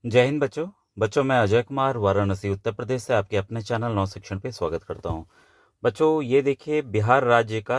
जय हिंद बच्चों। मैं अजय कुमार वाराणसी उत्तर प्रदेश से आपके अपने चैनल नव शिक्षण पे स्वागत करता हूँ। बच्चों, ये देखिए बिहार राज्य का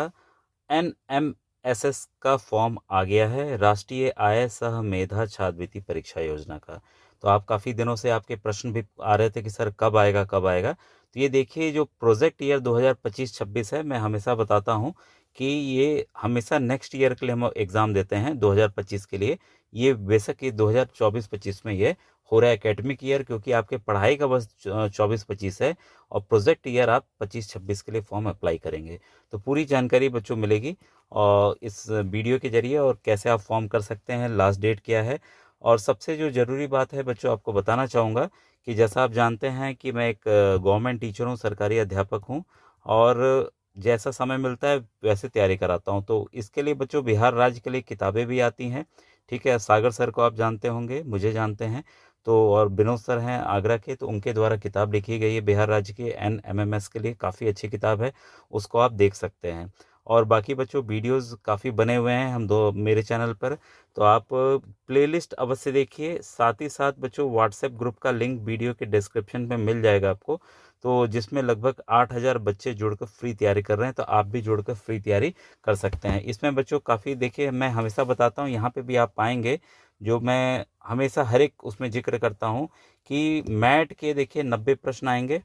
एनएमएसएस का फॉर्म आ गया है, राष्ट्रीय आय सह मेधा छात्रवृत्ति परीक्षा योजना का। तो आप काफ़ी दिनों से आपके प्रश्न भी आ रहे थे कि सर कब आएगा कब आएगा। तो ये देखिए जो प्रोजेक्ट ईयर 2025-26 है, मैं हमेशा बताता हूँ कि ये हमेशा नेक्स्ट ईयर के लिए हम एग्ज़ाम देते हैं 2025 के लिए। ये बेशक ये 2024-25 में ये हो रहा है एकेडमिक ईयर, क्योंकि आपके पढ़ाई का बस 24-25 है और प्रोजेक्ट ईयर आप 25-26 के लिए फॉर्म अप्लाई करेंगे। तो पूरी जानकारी बच्चों मिलेगी और इस वीडियो के जरिए, और कैसे आप फॉर्म कर सकते हैं, लास्ट डेट क्या है। और सबसे जो ज़रूरी बात है बच्चों, आपको बताना चाहूँगा कि जैसा आप जानते हैं कि मैं एक गवर्नमेंट टीचर हूँ, सरकारी अध्यापक हूँ, और जैसा समय मिलता है वैसे तैयारी कराता हूँ। तो इसके लिए बच्चों बिहार राज्य के लिए किताबें भी आती हैं। ठीक है, सागर सर को आप जानते होंगे, मुझे जानते हैं। तो और विनोद सर हैं आगरा के, तो उनके द्वारा किताब लिखी गई है बिहार राज्य के एनएमएमएस के लिए, काफ़ी अच्छी किताब है, उसको आप देख सकते हैं। और बाकी बच्चों वीडियोस काफ़ी बने हुए हैं हम दो मेरे चैनल पर, तो आप प्लेलिस्ट अवश्य देखिए। साथ ही साथ बच्चों व्हाट्सएप ग्रुप का लिंक वीडियो के डिस्क्रिप्शन में मिल जाएगा आपको, तो जिसमें लगभग 8,000 बच्चे जुड़कर फ्री तैयारी कर रहे हैं, तो आप भी जुड़कर फ्री तैयारी कर सकते हैं। इसमें बच्चों काफ़ी देखिए, मैं हमेशा बताता हूँ, यहाँ पे भी आप पाएंगे जो मैं हमेशा हर एक उसमें जिक्र करता हूँ कि मैट के देखिए 90 प्रश्न आएंगे।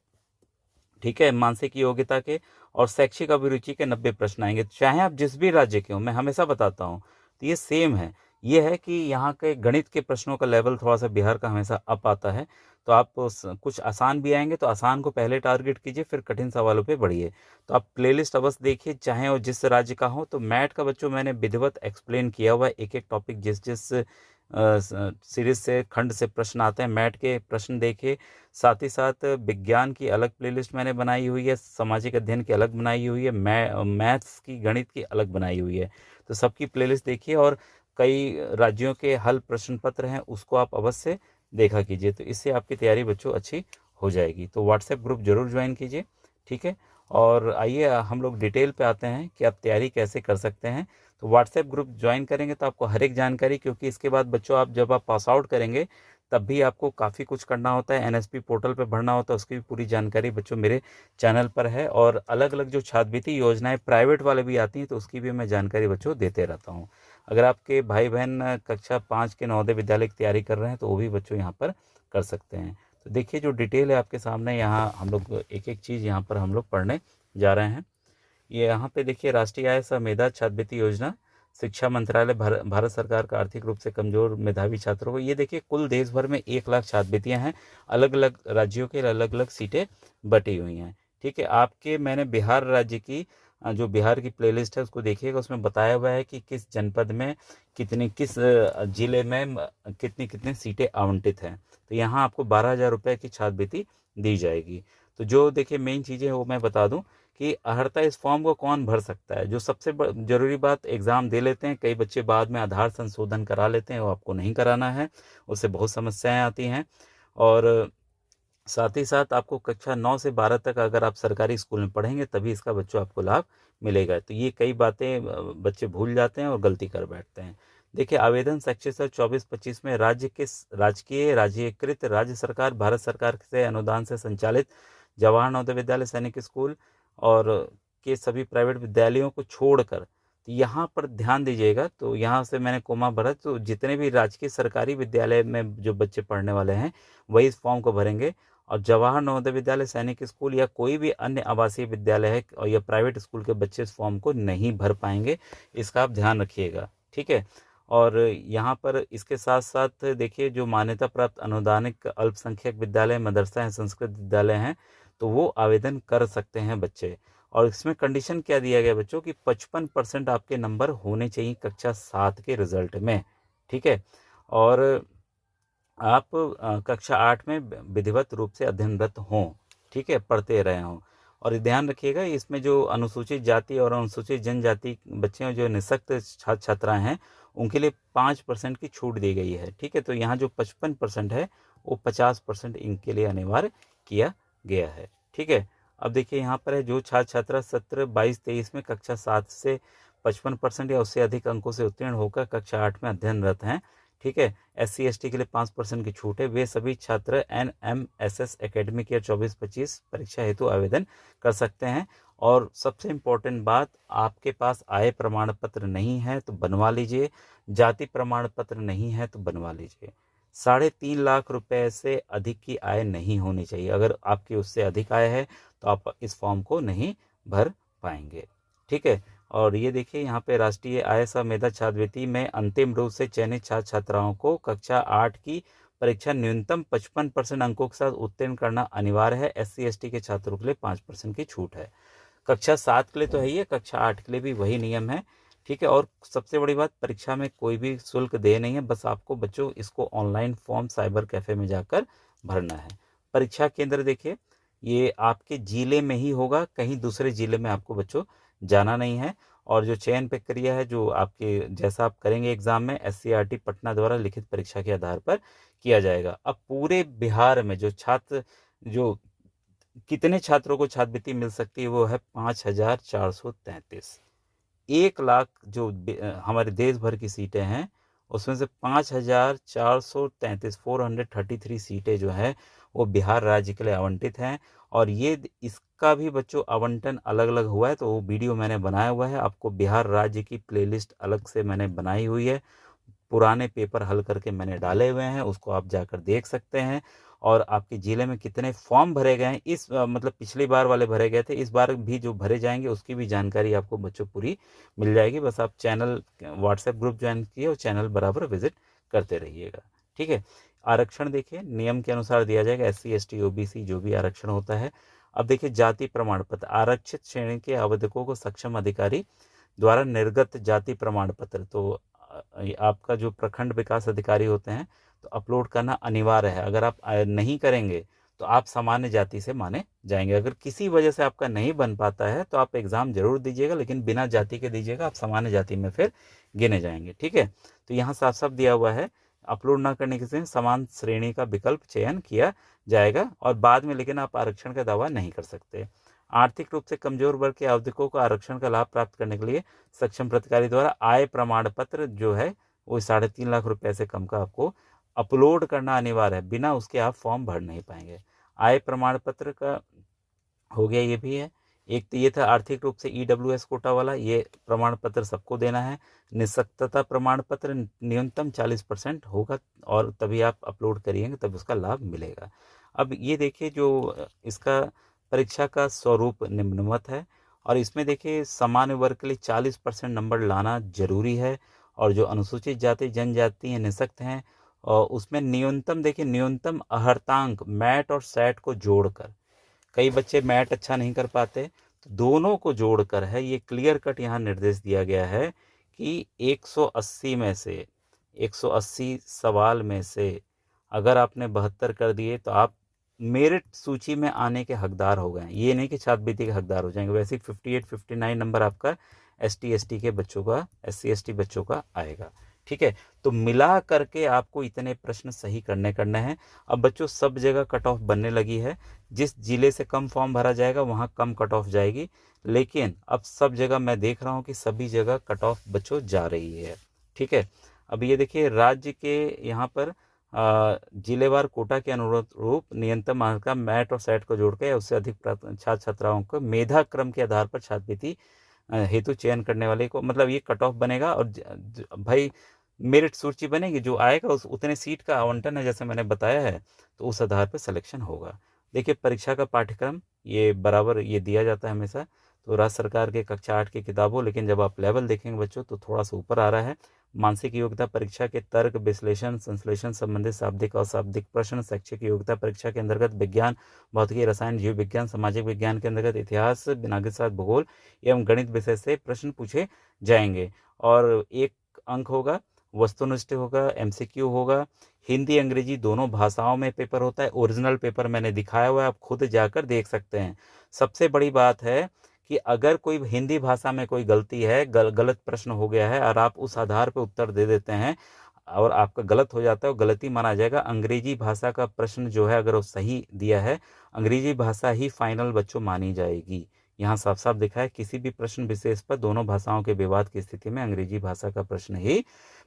ठीक है, मानसिक योग्यता के और शैक्षिक अभिरुचि के 90 प्रश्न आएंगे, चाहे आप जिस भी राज्य के हो, मैं हमेशा बताता हूँ। तो ये सेम है। ये है कि यहाँ के गणित के प्रश्नों का लेवल थोड़ा सा बिहार का हमेशा अप आता है, तो आप कुछ आसान भी आएंगे तो आसान को पहले टारगेट कीजिए, फिर कठिन सवालों पे बढ़िए। तो आप प्लेलिस्ट अवश्य देखिए, चाहे वो जिस राज्य का हो। तो मैथ का बच्चों मैंने विधिवत एक्सप्लेन किया हुआ है, एक एक टॉपिक जिस जिस सीरीज से खंड से प्रश्न आते हैं, मैथ के प्रश्न देखिए। साथ ही साथ विज्ञान की अलग प्लेलिस्ट मैंने बनाई हुई है, सामाजिक अध्ययन की अलग बनाई हुई है, मैथ्स की गणित की अलग बनाई हुई है। तो सबकी प्लेलिस्ट देखिए, और कई राज्यों के हल प्रश्न पत्र हैं, उसको आप अवश्य देखा कीजिए। तो इससे आपकी तैयारी बच्चों अच्छी हो जाएगी। तो व्हाट्सएप ग्रुप जरूर ज्वाइन कीजिए। ठीक है, और आइए हम लोग डिटेल पे आते हैं कि आप तैयारी कैसे कर सकते हैं। तो व्हाट्सएप ग्रुप ज्वाइन करेंगे तो आपको हर एक जानकारी, क्योंकि इसके बाद बच्चों आप जब आप पास आउट करेंगे तब भी आपको काफ़ी कुछ करना होता है, एनएसपी पोर्टल पे भरना होता है, उसकी भी पूरी जानकारी बच्चों मेरे चैनल पर है। और अलग अलग जो छात्रवृत्ति योजनाएं प्राइवेट वाले भी आती हैं, तो उसकी भी मैं जानकारी बच्चों देते रहता हूँ। अगर आपके भाई बहन कक्षा 5 के नवोदय विद्यालय की तैयारी कर रहे हैं तो वो भी बच्चों यहाँ पर कर सकते हैं। तो देखिए जो डिटेल है आपके सामने, यहाँ हम लोग एक एक चीज़ यहाँ पर हम लोग पढ़ने जा रहे हैं। ये यहाँ पे देखिए राष्ट्रीय आय सह मेधा छात्रवृत्ति योजना, शिक्षा मंत्रालय, भारत सरकार का आर्थिक रूप से कमजोर मेधावी छात्रों को। ये देखिए कुल देश भर में 1 लाख छात्रवृत्तियाँ हैं, अलग अलग राज्यों के अलग अलग सीटें बटी हुई हैं। ठीक है, आपके मैंने बिहार राज्य की जो बिहार की प्लेलिस्ट है उसको देखिएगा, उसमें बताया हुआ है कि किस जनपद में कितनी, किस जिले में कितनी कितनी सीटें आवंटित हैं। तो यहाँ आपको 12,000 रुपये की छात्रवृत्ति दी जाएगी। तो जो देखिए मेन चीज़ें वो मैं बता दूं कि अहर्ता इस फॉर्म को कौन भर सकता है। जो सबसे जरूरी बात, एग्ज़ाम दे लेते हैं, कई बच्चे बाद में आधार संशोधन करा लेते हैं, वो आपको नहीं कराना है, उससे बहुत समस्याएं आती हैं। और साथ ही साथ आपको कक्षा 9 से 12 तक अगर आप सरकारी स्कूल में पढ़ेंगे तभी इसका बच्चों आपको लाभ मिलेगा। तो ये कई बातें बच्चे भूल जाते हैं और गलती कर बैठते हैं। देखिए आवेदन शैक्षिक 24-25 में राज्य के राजकीय, राज्यकृत, राज्य सरकार, भारत सरकार से अनुदान से संचालित जवाहर नवोदय विद्यालय, सैनिक स्कूल और के सभी प्राइवेट विद्यालयों को छोड़कर, तो यहाँ पर ध्यान दीजिएगा। तो यहाँ से मैंने कोमा भरा, तो जितने भी राजकीय सरकारी विद्यालय में जो बच्चे पढ़ने वाले हैं वही इस फॉर्म को भरेंगे। और जवाहर नवोदय विद्यालय, सैनिक स्कूल या कोई भी अन्य आवासीय विद्यालय है और या प्राइवेट स्कूल के बच्चे इस फॉर्म को नहीं भर पाएंगे, इसका आप ध्यान रखिएगा। ठीक है, और यहाँ पर इसके साथ साथ देखिए जो मान्यता प्राप्त अनुदानिक अल्पसंख्यक विद्यालय, मदरसा हैं, संस्कृत विद्यालय हैं, तो वो आवेदन कर सकते हैं बच्चे। और इसमें कंडीशन क्या दिया गया बच्चों कि 55% आपके नंबर होने चाहिए कक्षा 7 के रिजल्ट में। ठीक है, और आप कक्षा 8 में विधिवत रूप से अध्ययनरत हों। ठीक है, पढ़ते रहे हों। और ध्यान रखिएगा इसमें जो अनुसूचित जाति और अनुसूचित जनजाति बच्चे हैं, जो निःशक्त छात्र छात्राएं हैं, उनके लिए 5% की छूट दी गई है। ठीक है, तो यहाँ जो 55% है वो 50% इनके लिए अनिवार्य किया गया है। ठीक है, अब देखिए यहाँ पर है जो छात्र छात्रा सत्र 22-23 में कक्षा 7 से 55% या उससे अधिक अंकों से उत्तीर्ण होकर कक्षा 8 में अध्ययनरत हैं, ठीक है। SC/ST के लिए 5% की छूट है। वे सभी छात्र NMSS एकेडमिक ईयर 24-25 परीक्षा हेतु आवेदन कर सकते हैं। और सबसे इम्पोर्टेंट बात, आपके पास आय प्रमाण पत्र नहीं है तो बनवा लीजिए, जाति प्रमाण पत्र नहीं है तो बनवा लीजिए। 3.5 लाख रुपए से अधिक की आय नहीं होनी चाहिए। अगर आपकी उससे अधिक आय है तो आप इस फॉर्म को नहीं भर पाएंगे। ठीक है। और ये देखिए यहाँ पे राष्ट्रीय आय सह मेधा छात्रवृत्ति में अंतिम रूप से चयनित छात्र छात्राओं को कक्षा 8 की परीक्षा न्यूनतम 55% अंकों के साथ उत्तीर्ण करना अनिवार्य है। SC/ST के छात्रों के लिए 5% की छूट है। कक्षा 7 के लिए तो है ही है, कक्षा 8 के लिए भी वही नियम है। ठीक है। और सबसे बड़ी बात, परीक्षा में कोई भी शुल्क दे नहीं है, बस आपको बच्चों इसको ऑनलाइन फॉर्म साइबर कैफे में जाकर भरना है। परीक्षा केंद्र देखिए, ये आपके जिले में ही होगा, कहीं दूसरे जिले में आपको बच्चों जाना नहीं है। और जो चयन प्रक्रिया है, जो आपके जैसा आप करेंगे एग्जाम में, SCRT पटना द्वारा लिखित परीक्षा के आधार पर किया जाएगा। अब पूरे बिहार में जो कितने छात्रों को छात्रवृत्ति मिल सकती है, वो है 5,433। 1 लाख जो हमारे देश भर की सीटें हैं, उसमें से 5,433 433 सीटें जो है वो बिहार राज्य के लिए आवंटित हैं। और ये इसका भी बच्चों आवंटन अलग अलग हुआ है, तो वो वीडियो मैंने बनाया हुआ है, आपको बिहार राज्य की प्लेलिस्ट अलग से मैंने बनाई हुई है, पुराने पेपर हल करके मैंने डाले हुए हैं, उसको आप जाकर देख सकते हैं। और आपके ज़िले में कितने फॉर्म भरे गए हैं, मतलब पिछली बार वाले भरे गए थे, इस बार भी जो भरे जाएंगे उसकी भी जानकारी आपको बच्चों पूरी मिल जाएगी। बस आप चैनल व्हाट्सएप ग्रुप ज्वाइन किए और चैनल बराबर विजिट करते रहिएगा। ठीक है। आरक्षण देखिए, नियम के अनुसार दिया जाएगा। SC/ST OBC जो भी आरक्षण होता है। अब देखिए, जाति प्रमाण पत्र, आरक्षित श्रेणी के आवेदकों को सक्षम अधिकारी द्वारा निर्गत जाति प्रमाण पत्र, तो आपका जो प्रखंड विकास अधिकारी होते हैं, तो अपलोड करना अनिवार्य है। अगर आप नहीं करेंगे तो आप सामान्य जाति से माने जाएंगे। अगर किसी वजह से आपका नहीं बन पाता है तो आप एग्ज़ाम जरूर दीजिएगा, लेकिन बिना जाति के दीजिएगा, आप सामान्य जाति में फिर गिने जाएंगे। ठीक है। तो यहाँ साफ साफ दिया हुआ है, अपलोड ना करने के समान श्रेणी का विकल्प चयन किया जाएगा और बाद में, लेकिन आप आरक्षण का दावा नहीं कर सकते। आर्थिक रूप से कमजोर वर्ग के आवेदकों को आरक्षण का लाभ प्राप्त करने के लिए सक्षम प्राधिकारी द्वारा आय प्रमाण पत्र जो है वो 3.5 लाख रुपए से कम का आपको अपलोड करना अनिवार्य है, बिना उसके आप फॉर्म भर नहीं पाएंगे। आय प्रमाण पत्र का हो गया, ये भी है। एक तो ये था आर्थिक रूप से EWS कोटा वाला, ये प्रमाण पत्र सबको देना है। निःशक्तता प्रमाण पत्र न्यूनतम 40% होगा और तभी आप अपलोड करिएंगे, तब उसका लाभ मिलेगा। अब ये देखिए, जो इसका परीक्षा का स्वरूप निम्नवत है और इसमें देखिए सामान्य वर्ग के लिए 40% नंबर लाना जरूरी है। और जो अनुसूचित जाति जनजाति हैं, निःशक्त हैं, और उसमें न्यूनतम देखिए, न्यूनतम अर्हतांक मैट और सैट को जोड़कर, कई बच्चे मैट अच्छा नहीं कर पाते, तो दोनों को जोड़कर है, ये क्लियर कट यहाँ निर्देश दिया गया है कि 180 में से 180 सवाल में से अगर आपने 72 कर दिए तो आप मेरिट सूची में आने के हकदार हो गए। ये नहीं कि छात्रवृत्ति के हकदार हो जाएंगे। वैसे 58-59 नंबर आपका ST/ST के बच्चों का, SC/ST बच्चों का आएगा। ठीक है। तो मिला करके आपको इतने प्रश्न सही करने हैं। अब बच्चों सब जगह कट ऑफ बनने लगी है, जिस जिले से कम फॉर्म भरा जाएगा वहाँ कम कट ऑफ जाएगी, लेकिन अब सब जगह मैं देख रहा हूँ कि सभी जगह कट ऑफ बच्चों जा रही है। ठीक है। अब ये देखिए, राज्य के यहाँ पर जिलेवार कोटा के अनुरूप न्यूनतम अंक का मैट और सेट को जोड़कर उससे अधिक छात्र छात्राओं को मेधा क्रम के आधार पर छात्रवृत्ति हेतु चयन करने वाले को, मतलब ये कट ऑफ बनेगा और भाई मेरिट सूची बनेगी, जो आएगा उस उतने सीट का आवंटन है, जैसे मैंने बताया है, तो उस आधार पर सिलेक्शन होगा। देखिए, परीक्षा का पाठ्यक्रम ये बराबर ये दिया जाता है हमेशा, तो राज्य सरकार के कक्षा 8 की किताबों, लेकिन जब आप लेवल देखेंगे बच्चों तो थोड़ा सा ऊपर आ रहा है। मानसिक योग्यता परीक्षा के तर्क, विश्लेषण, संश्लेषण संबंधित शाब्दिक और अशाब्दिक प्रश्न। शैक्षिक योग्यता परीक्षा के अंतर्गत विज्ञान, भौतिकी, रसायन, जीव विज्ञान, सामाजिक विज्ञान के अंतर्गत इतिहास, नागरिक शास्त्र, भूगोल एवं गणित विषय से प्रश्न पूछे जाएंगे और 1 अंक होगा। वस्तुनिष्ठ होगा, MCQ होगा। हिंदी अंग्रेजी दोनों भाषाओं में पेपर होता है। ओरिजिनल पेपर मैंने दिखाया हुआ है, आप खुद जाकर देख सकते हैं। सबसे बड़ी बात है कि अगर कोई हिंदी भाषा में कोई गलती है, गलत प्रश्न हो गया है और आप उस आधार पर उत्तर दे देते हैं और आपका गलत हो जाता है, वो गलती माना जाएगा। अंग्रेजी भाषा का प्रश्न जो है, अगर वो सही दिया है, अंग्रेजी भाषा ही फाइनल बच्चों मानी जाएगी। यहाँ साफ साफ दिखा है, किसी भी प्रश्न विशेष पर दोनों भाषाओं के विवाद की स्थिति में अंग्रेजी भाषा का प्रश्न ही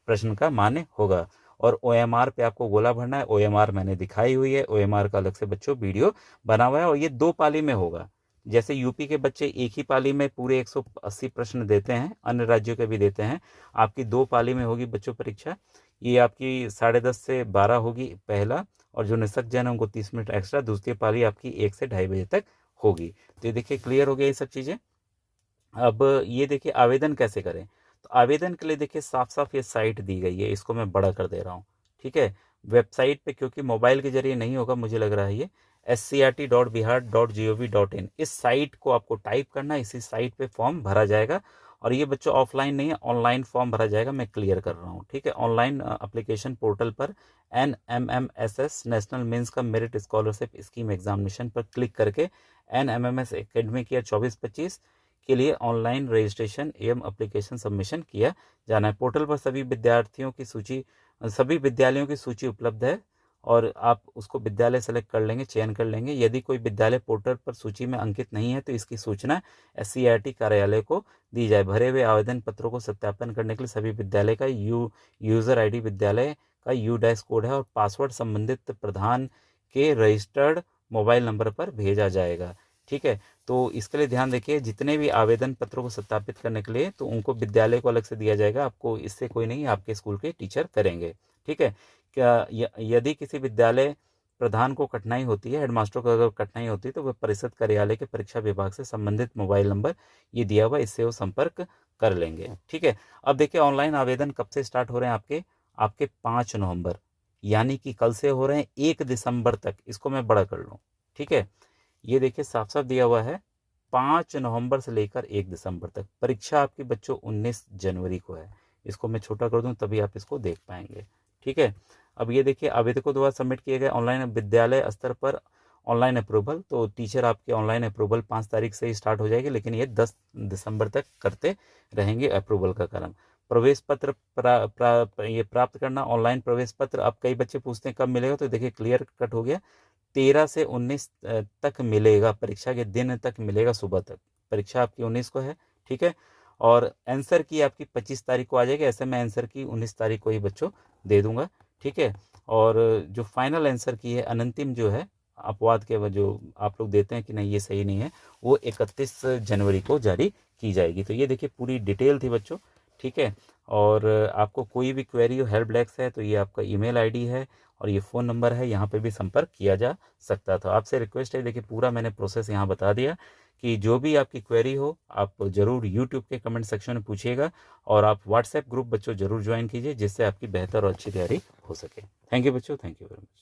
प्रश्न का मान्य होगा। और OMR पे आपको गोला भरना है। OMR मैंने दिखाई हुई है, OMR का अलग से बच्चों वीडियो बना हुआ है और ये 2 पाली में होगा। जैसे यूपी के बच्चे एक ही पाली में पूरे 180 प्रश्न देते हैं, अन्य राज्यों के भी देते हैं, आपकी 2 पाली में होगी बच्चों परीक्षा। ये आपकी 10:30 से 12 होगी पहला, और जो निसक जन है उनको 30 मिनट एक्स्ट्रा, दूसरी पाली आपकी 1 से 2:30 बजे तक होगी। तो ये देखिए क्लियर हो गया ये सब चीज़ें। अब ये देखिए आवेदन कैसे करें। तो आवेदन के लिए देखिए साफ साफ ये साइट दी गई है, इसको मैं बड़ा कर दे रहा हूँ, ठीक है। वेबसाइट पे, क्योंकि मोबाइल के जरिए नहीं होगा मुझे लग रहा है, ये scrt.bihar.gov.in, इस साइट को आपको टाइप करना है, इसी साइट पे फॉर्म भरा जाएगा। और ये बच्चों ऑफलाइन नहीं है, ऑनलाइन फॉर्म भरा जाएगा, मैं क्लियर कर रहा हूँ, ठीक है। ऑनलाइन एप्लीकेशन पोर्टल पर NMMSS नेशनल मेंस का मेरिट स्कॉलरशिप स्कीम एग्जामिनेशन पर क्लिक करके NMMS एकेडमिक ईयर 24-25 के लिए ऑनलाइन रजिस्ट्रेशन एवं एप्लीकेशन सबमिशन किया जाना है। पोर्टल पर सभी विद्यालयों की सूची उपलब्ध है और आप उसको विद्यालय सेलेक्ट कर लेंगे, चयन कर लेंगे। यदि कोई विद्यालय पोर्टल पर सूची में अंकित नहीं है तो इसकी सूचना SCRT कार्यालय को दी जाए। भरे हुए आवेदन पत्रों को सत्यापन करने के लिए सभी विद्यालय का यूजर ID विद्यालय का U- कोड है और पासवर्ड संबंधित प्रधान के रजिस्टर्ड मोबाइल नंबर पर भेजा जाएगा, ठीक है। तो इसके लिए ध्यान देखिए, जितने भी आवेदन पत्रों को सत्यापित करने के लिए तो उनको विद्यालय को अलग से दिया जाएगा, आपको इससे कोई नहीं, आपके स्कूल के टीचर करेंगे, ठीक है। क्या यदि किसी विद्यालय प्रधान को कठिनाई होती है, हेडमास्टर को अगर कठिनाई होती है, तो वह परिषद कार्यालय के परीक्षा विभाग से संबंधित मोबाइल नंबर ये दिया हुआ, इससे वो संपर्क कर लेंगे, ठीक है। अब देखिए ऑनलाइन आवेदन कब से स्टार्ट हो रहे हैं आपके 5 नवंबर, यानी कि कल से हो रहे हैं 1 दिसंबर तक। इसको मैं बड़ा कर लूँ, ठीक है। ये देखिए साफ साफ दिया हुआ है 5 नवंबर से लेकर 1 दिसंबर तक। परीक्षा आपकी बच्चों 19 जनवरी को है। इसको मैं छोटा कर दूं तभी आप इसको देख पाएंगे, ठीक है। अब ये देखिए आवेदकों द्वारा सबमिट किए गए ऑनलाइन विद्यालय स्तर पर ऑनलाइन अप्रूवल, तो टीचर आपके ऑनलाइन अप्रूवल 5 तारीख से ही स्टार्ट हो जाएगी, लेकिन ये 10 दिसंबर तक करते रहेंगे अप्रूवल का काम। प्रवेश पत्र ये प्राप्त करना, ऑनलाइन प्रवेश पत्र। अब कई बच्चे पूछते हैं कब मिलेगा, तो देखिए क्लियर कट हो गया, 13 से 19 तक मिलेगा, परीक्षा के दिन तक मिलेगा, सुबह तक। परीक्षा आपकी 19 को है, ठीक है। और आंसर की आपकी 25 तारीख को आ जाएगी, ऐसे मैं आंसर की 19 तारीख को ही बच्चों दे दूंगा, ठीक है। और जो फाइनल आंसर की है, अनंतिम जो है अपवाद के जो आप लोग देते हैं कि नहीं ये सही नहीं है, वो 31 जनवरी को जारी की जाएगी। तो ये देखिए पूरी डिटेल थी बच्चों, ठीक है। और आपको कोई भी क्वेरी हो, हेल्प डेस्क है, तो ये आपका ईमेल आईडी है और ये फ़ोन नंबर है, यहाँ पे भी संपर्क किया जा सकता था। आपसे रिक्वेस्ट है, देखिए पूरा मैंने प्रोसेस यहाँ बता दिया कि जो भी आपकी क्वेरी हो आप ज़रूर यूट्यूब के कमेंट सेक्शन में पूछिएगा और आप व्हाट्सएप ग्रुप बच्चों ज़रूर ज्वाइन कीजिए, जिससे आपकी बेहतर और अच्छी तैयारी हो सके। थैंक यू बच्चों, थैंक यू वेरी मच।